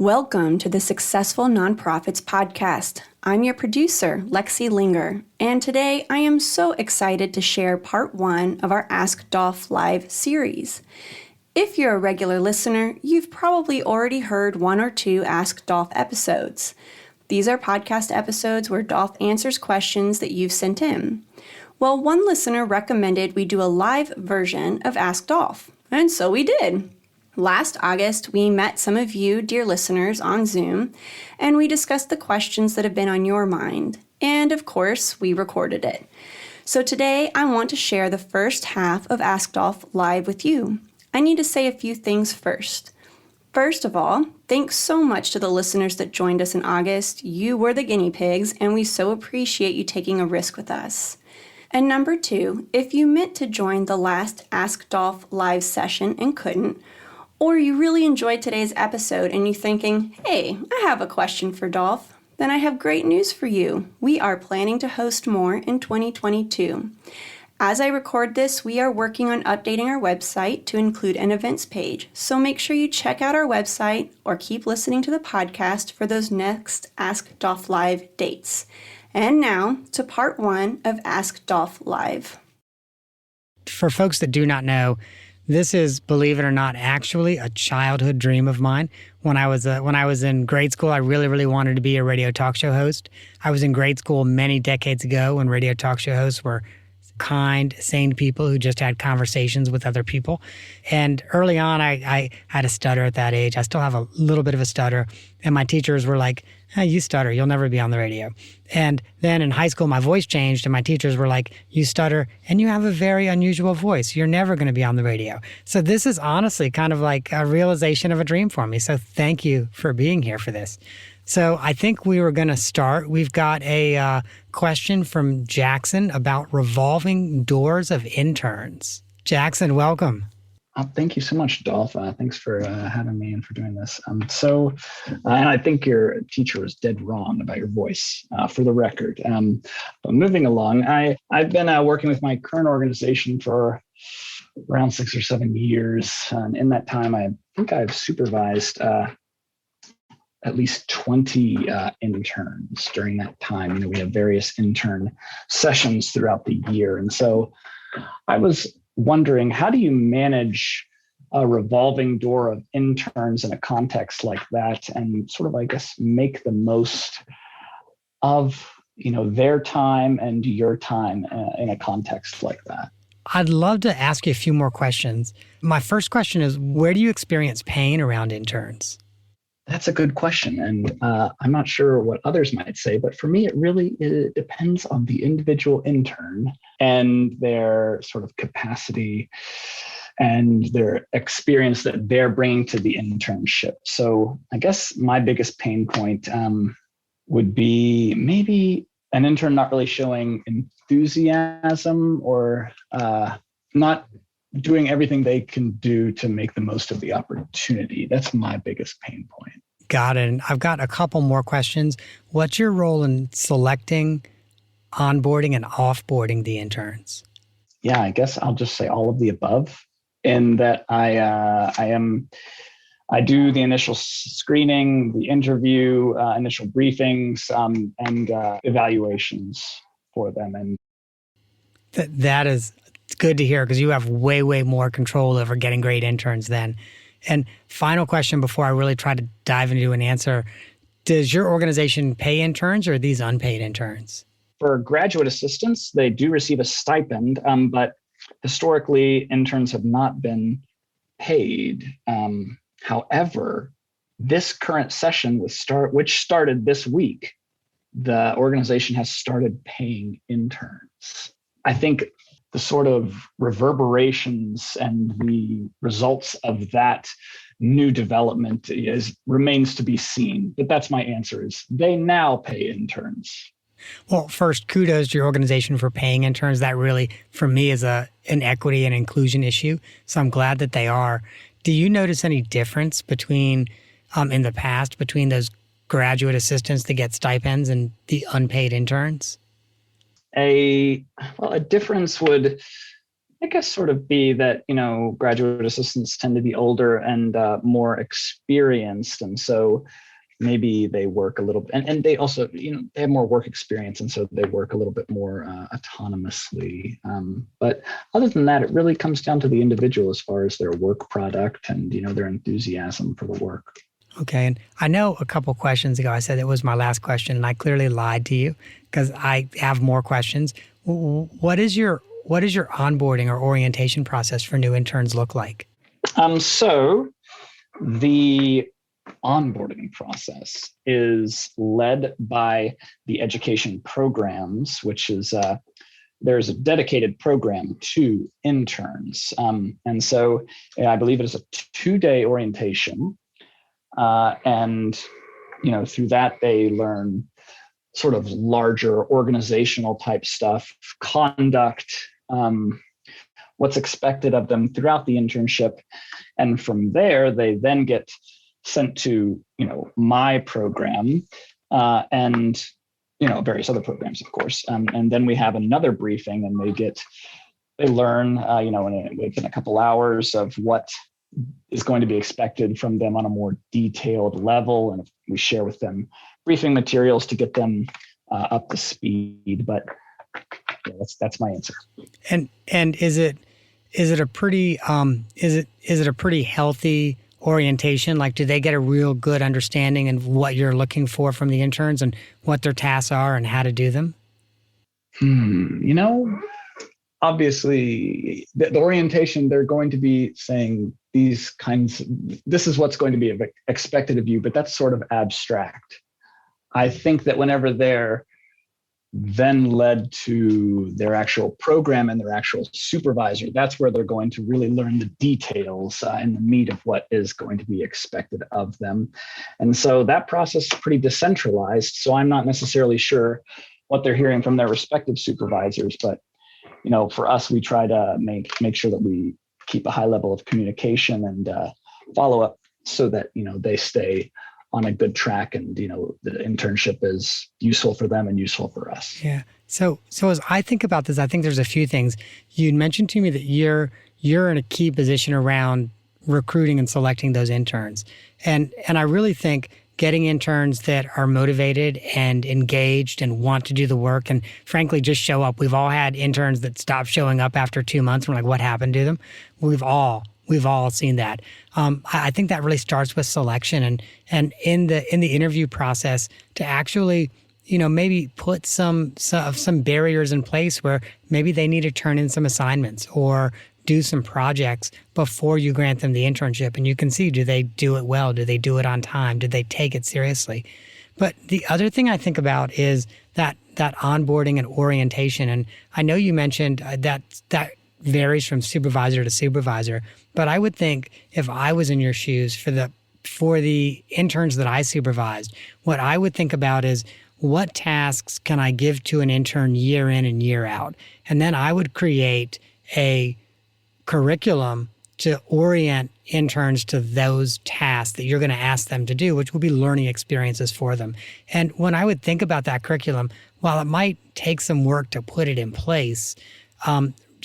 Welcome to the Successful Nonprofits Podcast. I'm your producer, Lexi Linger, and today I am so excited to share part 1 of our Ask Dolph Live series. If you're a regular listener, you've probably already heard 1 or 2 Ask Dolph episodes. These are podcast episodes where Dolph answers questions that you've sent in. Well, one listener recommended we do a live version of Ask Dolph, and so we did. Last August, we met some of you, dear listeners, on Zoom, and we discussed the questions that have been on your mind. And of course, we recorded it. So today, I want to share the first half of Ask Dolph live with you. I need to say a few things first. First of all, thanks so much to the listeners that joined us in August. You were the guinea pigs, and we so appreciate you taking a risk with us. And number 2, if you meant to join the last Ask Dolph live session and couldn't, or you really enjoyed today's episode and you're thinking, hey, I have a question for Dolph, then I have great news for you. We are planning to host more in 2022. As I record this, we are working on updating our website to include an events page, so make sure you check out our website or keep listening to the podcast for those next Ask Dolph Live dates. And now to part 1 of Ask Dolph Live. For folks that do not know, this is, believe it or not, actually a childhood dream of mine. When I was in grade school, I really wanted to be a radio talk show host. I was in grade school many decades ago when radio talk show hosts were kind, sane people who just had conversations with other people. And early on, I had a stutter at that age. I still have a little bit of a stutter. And my teachers were like, hey, you stutter, you'll never be on the radio. And then in high school, my voice changed and my teachers were like, you stutter and you have a very unusual voice. You're never going to be on the radio. So this is honestly kind of like a realization of a dream for me. So thank you for being here for this. So I think we were going to start. We've got a question from Jackson about revolving doors of interns. Jackson, welcome. Thank you so much, Dolph. Thanks for having me and for doing this. And I think your teacher was dead wrong about your voice, for the record. But moving along, I've been working with my current organization for around 6 or 7 years. And in that time, I think I've supervised at least 20 interns during that time. We have various intern sessions throughout the year. And so I was wondering, how do you manage a revolving door of interns in a context like that and sort of, I guess, make the most of, their time and your time in a context like that? I'd love to ask you a few more questions. My first question is, where do you experience pain around interns? That's a good question. And I'm not sure what others might say, but for me, it depends on the individual intern and their sort of capacity and their experience that they're bringing to the internship. So I guess my biggest pain point would be maybe an intern not really showing enthusiasm or not doing everything they can do to make the most of the opportunity. That's my biggest pain point. Got it. And I've got a couple more questions. What's your role in selecting, onboarding, and offboarding the interns? Yeah, I guess I'll just say all of the above, in that I do the initial screening, the interview, initial briefings, and evaluations for them. And that is good to hear, because you have way more control over getting great interns then. And final question before I really try to dive into an answer. Does your organization pay interns or are these unpaid interns? For graduate assistants, they do receive a stipend, but historically, interns have not been paid. However, this current session which started this week, the organization has started paying interns. I think the sort of reverberations and the results of that new development remains to be seen. But that's my answer, is they now pay interns. Well, first, kudos to your organization for paying interns. That really, for me, is an equity and inclusion issue. So I'm glad that they are. Do you notice any difference between, in the past, between those graduate assistants that get stipends and the unpaid interns? A difference would I guess sort of be that, graduate assistants tend to be older and more experienced. And so maybe they work a little, and they also, they have more work experience. And so they work a little bit more autonomously. But other than that, it really comes down to the individual as far as their work product and, their enthusiasm for the work. Okay. And I know a couple questions ago, I said it was my last question, and I clearly lied to you because I have more questions. What is your onboarding or orientation process for new interns look like? So the onboarding process is led by the education programs, which is there's a dedicated program to interns. And so I believe it is a 2-day orientation. And, through that, they learn sort of larger organizational type stuff, conduct, what's expected of them throughout the internship. And from there, they then get sent to, my program and, various other programs, of course. And then we have another briefing and they learn, within a couple hours of what is going to be expected from them on a more detailed level. And we share with them briefing materials to get them up to speed. But yeah, that's my answer. And is it a pretty healthy orientation? Like, do they get a real good understanding of what you're looking for from the interns and what their tasks are and how to do them? Obviously the orientation, they're going to be saying this is what's going to be expected of you, but that's sort of abstract. I think that whenever they're then led to their actual program and their actual supervisor, that's where they're going to really learn the details and the meat of what is going to be expected of them. And so that process is pretty decentralized. So I'm not necessarily sure what they're hearing from their respective supervisors, but for us, we try to make sure that we keep a high level of communication and follow up so that, they stay on a good track and, the internship is useful for them and useful for us. Yeah. So as I think about this, I think there's a few things. You mentioned to me that you're in a key position around recruiting and selecting those interns. And I really think getting interns that are motivated and engaged and want to do the work and frankly just show up. We've all had interns that stop showing up after 2 months. We're like, what happened to them? We've all seen that. I think that really starts with selection and in the interview process to actually, maybe put some barriers in place where maybe they need to turn in some assignments or do some projects before you grant them the internship. And you can see, do they do it well? Do they do it on time? Do they take it seriously? But the other thing I think about is that onboarding and orientation. And I know you mentioned that varies from supervisor to supervisor, but I would think if I was in your shoes for the interns that I supervised, what I would think about is what tasks can I give to an intern year in and year out? And then I would create a curriculum to orient interns to those tasks that you're going to ask them to do, which will be learning experiences for them. And when I would think about that curriculum, while it might take some work to put it in place,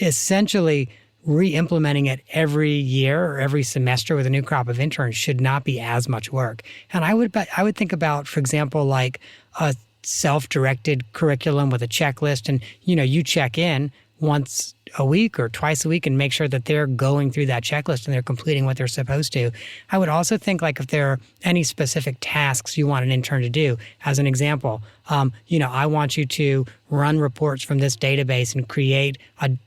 essentially re-implementing it every year or every semester with a new crop of interns should not be as much work. And I would think about, for example, like a self-directed curriculum with a checklist, and you check in once a week or twice a week and make sure that they're going through that checklist and they're completing what they're supposed to. I would also think like if there are any specific tasks you want an intern to do, as an example, I want you to run reports from this database and create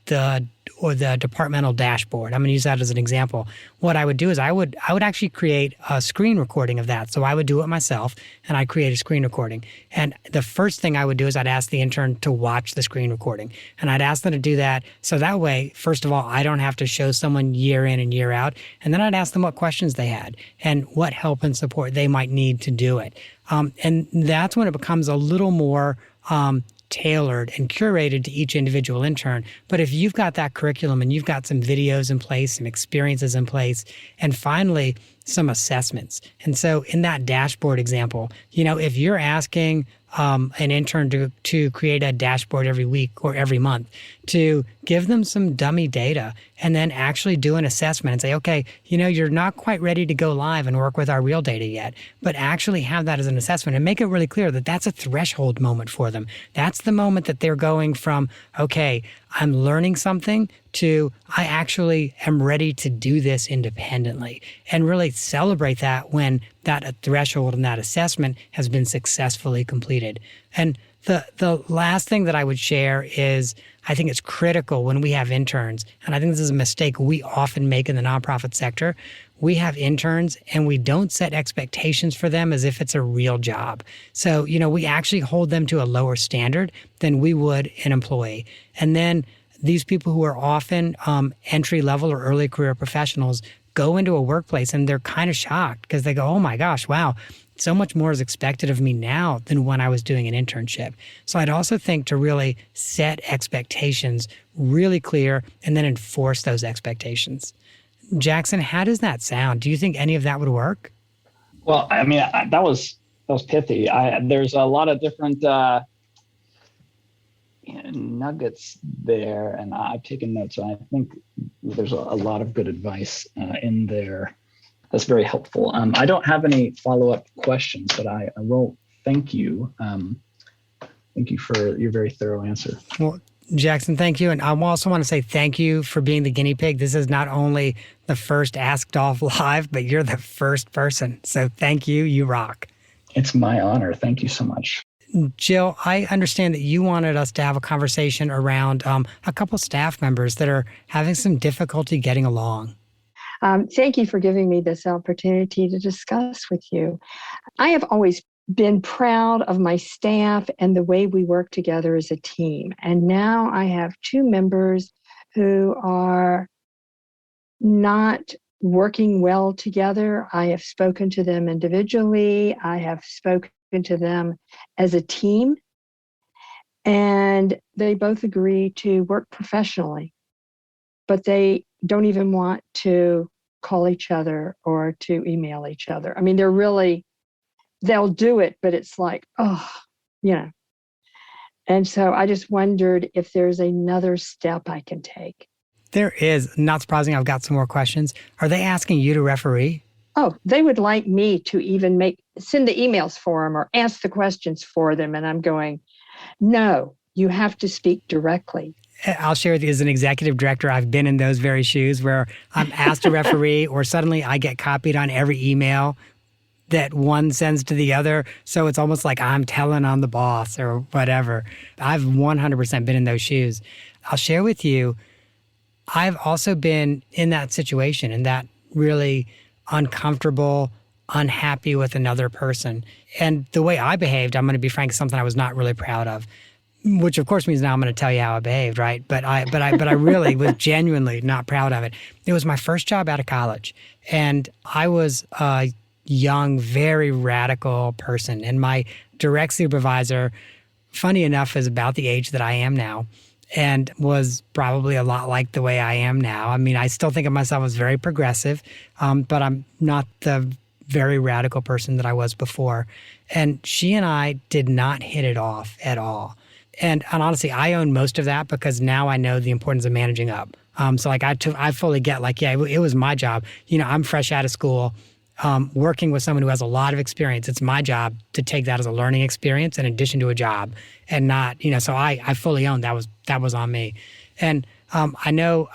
the departmental dashboard. I'm going to use that as an example. What I would do is I would actually create a screen recording of that. So I would do it myself and I'd create a screen recording. And the first thing I would do is I'd ask the intern to watch the screen recording. And I'd ask them to do that. So that way, first of all, I don't have to show someone year in and year out. And then I'd ask them what questions they had and what help and support they might need to do it. And that's when it becomes a little more tailored and curated to each individual intern. But if you've got that curriculum and you've got some videos in place, some experiences in place, and finally, some assessments. And so in that dashboard example, if you're asking an intern to create a dashboard every week or every month, to give them some dummy data and then actually do an assessment and say, okay, you're not quite ready to go live and work with our real data yet, but actually have that as an assessment and make it really clear that that's a threshold moment for them. That's the moment that they're going from, okay, I'm learning something, to I actually am ready to do this independently, and really celebrate that when that threshold and that assessment has been successfully completed. And the last thing that I would share is, I think it's critical when we have interns, and I think this is a mistake we often make in the nonprofit sector. We have interns and we don't set expectations for them as if it's a real job. So, we actually hold them to a lower standard than we would an employee. And then these people who are often entry level or early career professionals go into a workplace and they're kind of shocked because they go, oh my gosh, wow, so much more is expected of me now than when I was doing an internship. So I'd also think to really set expectations really clear and then enforce those expectations. Jackson, how does that sound? Do you think any of that would work? Well, I mean, that was pithy. There's a lot of different nuggets there, and I've taken notes. And I think there's a lot of good advice in there. That's very helpful. I don't have any follow-up questions, but I will thank you. Thank you for your very thorough answer. Well, Jackson, thank you. And I also want to say thank you for being the guinea pig. This is not only the first Ask Dolph Live, but you're the first person. So thank you. You rock. It's my honor. Thank you so much. Jill, I understand that you wanted us to have a conversation around a couple staff members that are having some difficulty getting along. Thank you for giving me this opportunity to discuss with you. I have always been proud of my staff and the way we work together as a team. And now I have two members who are not working well together. I have spoken to them individually. I have spoken to them as a team. And they both agree to work professionally, but they don't even want to call each other or to email each other. I mean, they'll do it, but it's like, And so I just wondered if there's another step I can take. There is. Not surprising, I've got some more questions. Are they asking you to referee? Oh, they would like me to even send the emails for them or ask the questions for them. And I'm going, no, you have to speak directly. I'll share with you, as an executive director, I've been in those very shoes where I'm asked to referee or suddenly I get copied on every email that one sends to the other. So it's almost like I'm telling on the boss or whatever. I've 100% been in those shoes. I'll share with you, I've also been in that situation, in that really uncomfortable, unhappy with another person. And the way I behaved, I'm going to be frank, is something I was not really proud of, which of course means now I'm going to tell you how I behaved, right? But I really was genuinely not proud of it. It was my first job out of college, and I was a young, very radical person. And my direct supervisor, funny enough, is about the age that I am now, and was probably a lot like the way I am now. I mean, I still think of myself as very progressive, but I'm not the very radical person that I was before. And she and I did not hit it off at all. And honestly, I own most of that because now I know the importance of managing up. So like I fully get like, yeah, it was my job. I'm fresh out of school, working with someone who has a lot of experience. It's my job to take that as a learning experience in addition to a job, and not, so I fully own that was on me. And I know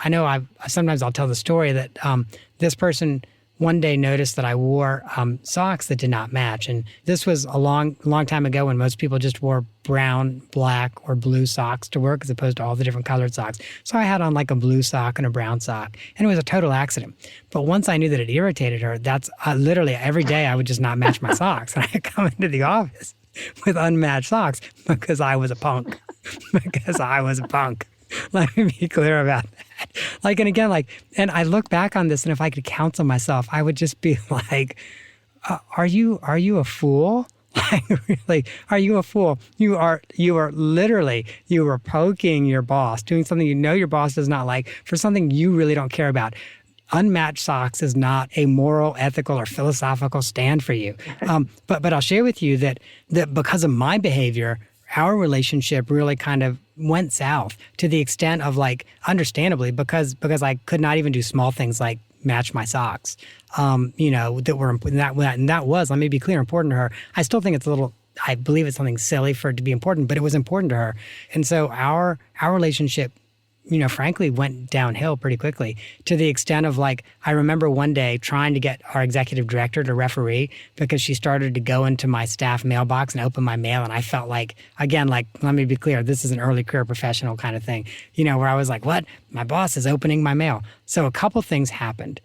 sometimes I'll tell the story that this person one day noticed that I wore socks that did not match. And this was a long time ago when most people just wore brown, black, or blue socks to work as opposed to all the different colored socks. So I had on like a blue sock and a brown sock, and it was a total accident. But once I knew that it irritated her, that's literally every day I would just not match my socks. And I'd come into the office with unmatched socks because I was a punk. Let me be clear about that. And again, and I look back on this, and if I could counsel myself, I would just be like, are you a fool? Really, are you a fool? You are literally, you are poking your boss, doing something your boss does not like for something you really don't care about. unmatched socks is not a moral, ethical, or philosophical stand for you. But I'll share with you that because of my behavior, our relationship really kind of went south to the extent of, like, understandably, because I could not even do small things like match my socks, that were important. And that was, let me be clear, important to her. I still think it's I believe it's something silly for it to be important, but it was important to her. And so our relationship, frankly, went downhill pretty quickly to the extent of, like, I remember one day trying to get our executive director to referee because she started to go into my staff mailbox and open my mail. And I felt like, again, like, let me be clear, this is an early career professional kind of thing, where I was like, what? My boss is opening my mail. So a couple things happened.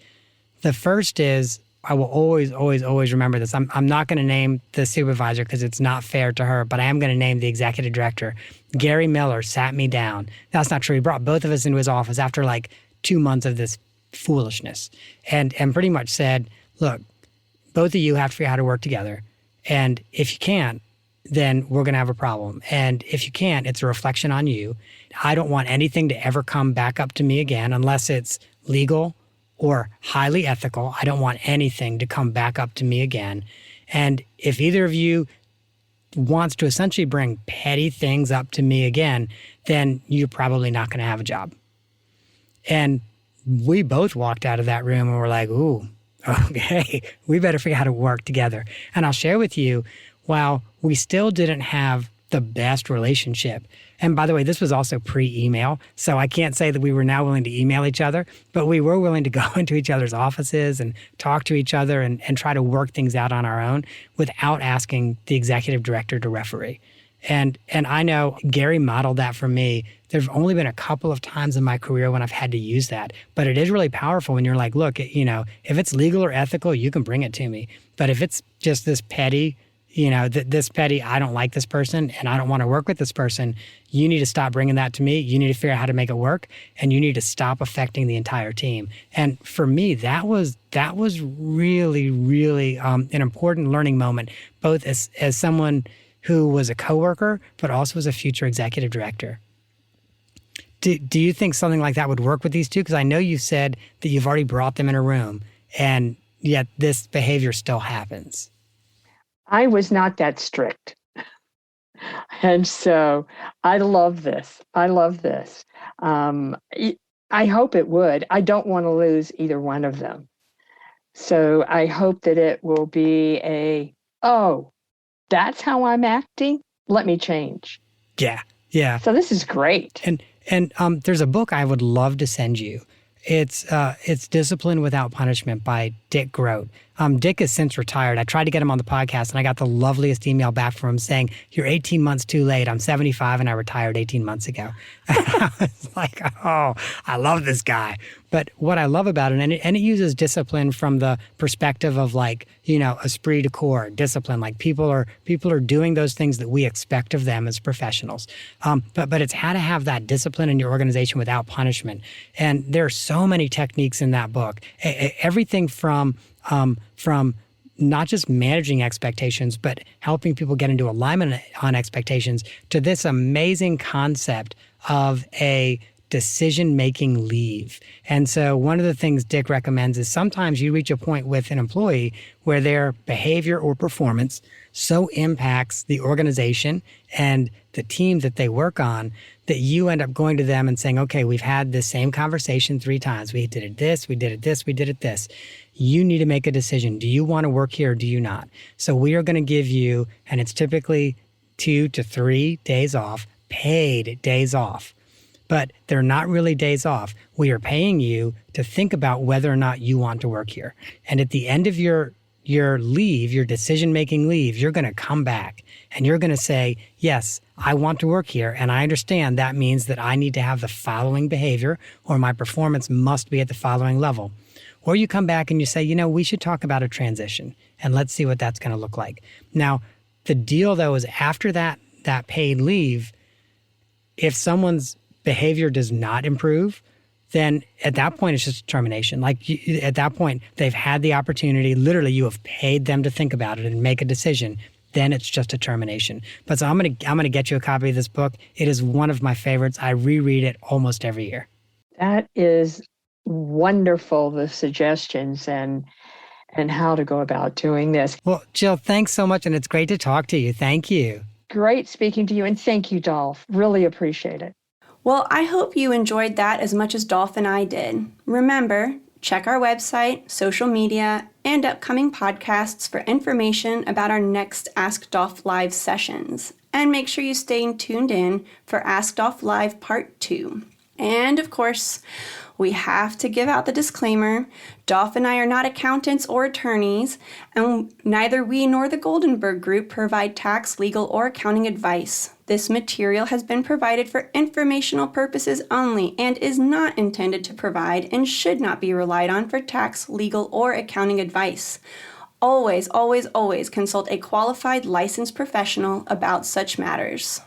The first is, I will always, always, always remember this. I'm not going to name the supervisor because it's not fair to her, but I am going to name the executive director. Gary Miller sat me down. That's not true. He brought both of us into his office after like 2 months of this foolishness and pretty much said, look, both of you have to figure out how to work together. And if you can't, then we're going to have a problem. And if you can't, it's a reflection on you. I don't want anything to ever come back up to me again unless it's legal or highly ethical. I don't want anything to come back up to me again. And if either of you wants to essentially bring petty things up to me again, then you're probably not going to have a job. And we both walked out of that room and were like, ooh, okay, we better figure out how to work together. And I'll share with you, while we still didn't have the best relationship, and by the way, this was also pre-email, so I can't say that we were now willing to email each other, but we were willing to go into each other's offices and talk to each other and try to work things out on our own without asking the executive director to referee. And I know Gary modeled that for me. There's only been a couple of times in my career when I've had to use that, but it is really powerful when you're like, look, if it's legal or ethical, you can bring it to me. But if it's just this petty, this petty, I don't like this person and I don't want to work with this person, you need to stop bringing that to me. You need to figure out how to make it work, and you need to stop affecting the entire team. And for me, that was really, really an important learning moment, both as someone who was a coworker, but also as a future executive director. Do you think something like that would work with these two? Because I know you said that you've already brought them in a room, and yet this behavior still happens. I was not that strict. And so I love this. I hope it would. I don't want to lose either one of them. So I hope that it will be that's how I'm acting. Let me change. Yeah. So this is great. And there's a book I would love to send you. It's Discipline Without Punishment by Dick Grote. Dick has since retired. I tried to get him on the podcast, and I got the loveliest email back from him saying, you're 18 months too late. I'm 75, and I retired 18 months ago. I was like, oh, I love this guy. But what I love about it, and it uses discipline from the perspective of, like, esprit de corps, discipline. Like people are doing those things that we expect of them as professionals. But it's how to have that discipline in your organization without punishment. And there are so many techniques in that book. Everything from not just managing expectations, but helping people get into alignment on expectations, to this amazing concept of a decision-making leave. And so one of the things Dick recommends is sometimes you reach a point with an employee where their behavior or performance so impacts the organization and the team that they work on that you end up going to them and saying, okay, we've had this same conversation 3 times. We did it this, we did it this, we did it this. You need to make a decision. Do you want to work here or do you not? So we are going to give you, and it's typically 2 to 3 days off, paid days off. But they're not really days off. We are paying you to think about whether or not you want to work here. And at the end of your leave, your decision-making leave, you're going to come back and you're going to say, yes, I want to work here. And I understand that means that I need to have the following behavior, or my performance must be at the following level. Or you come back and you say, we should talk about a transition and let's see what that's going to look like. Now, the deal though is after that paid leave, if someone's behavior does not improve, then at that point, it's just a termination. At that point, they've had the opportunity. Literally, you have paid them to think about it and make a decision. Then it's just a termination. But so I'm gonna get you a copy of this book. It is one of my favorites. I reread it almost every year. That is wonderful, the suggestions and how to go about doing this. Well, Jill, thanks so much, and it's great to talk to you. Thank you. Great speaking to you, and thank you, Dolph. Really appreciate it. Well, I hope you enjoyed that as much as Dolph and I did. Remember, check our website, social media, and upcoming podcasts for information about our next Ask Dolph Live sessions. And make sure you stay tuned in for Ask Dolph Live Part 2. And of course, we have to give out the disclaimer. Dolph and I are not accountants or attorneys, and neither we nor the Goldenberg Group provide tax, legal, or accounting advice. This material has been provided for informational purposes only and is not intended to provide and should not be relied on for tax, legal, or accounting advice. Always, always, always consult a qualified licensed professional about such matters.